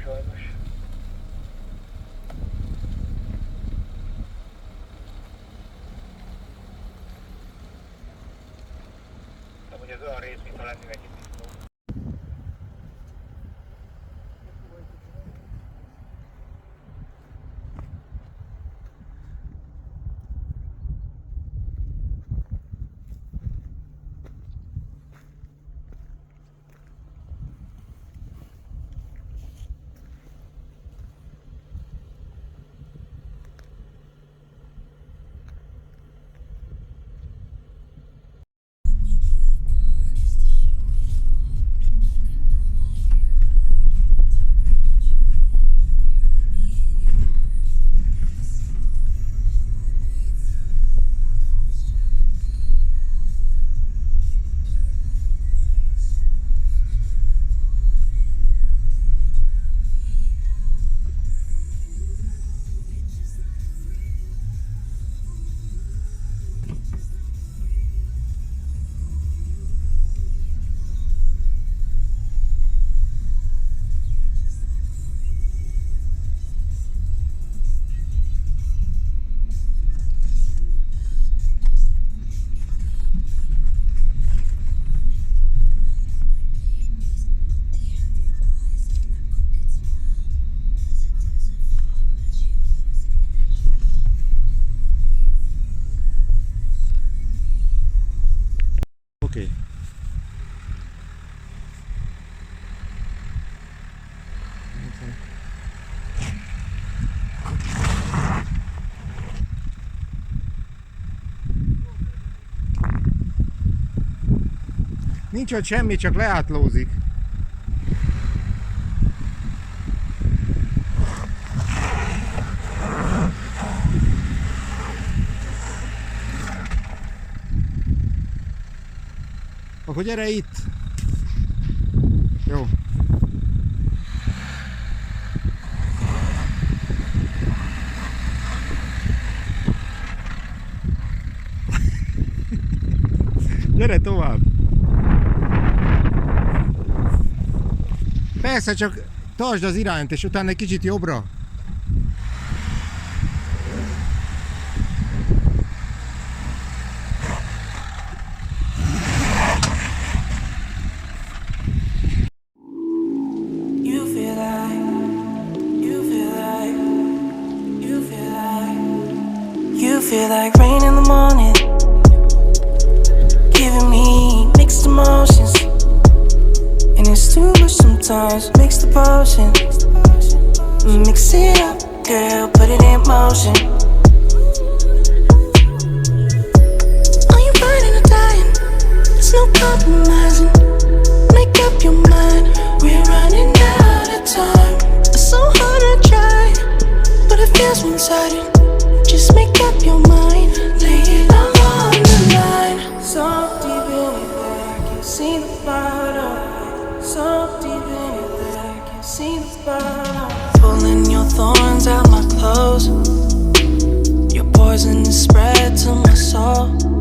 Sajnos. De hogy az olyan rész, mintha lennének itt disznó. Oké. Nincs ott semmi, csak leátlózik. hogy gyere itt. Jó. Gyere tovább. Persze, csak tartsd az irányt, és utána egy kicsit jobbra. You feel like rain in the morning, giving me mixed emotions, and it's too much sometimes. Mix the potion, mix it up, girl, put it in motion. Are you burning or dying? There's no compromising. Make up your mind, we're running out of time. It's so hard to try, but it feels one-sided. Just make up your mind, lay it all on the line. So deep in it that I can see the bottom. So deep in it that I can see the bottom. Pulling your thorns out my clothes. Your poison is spread to my soul.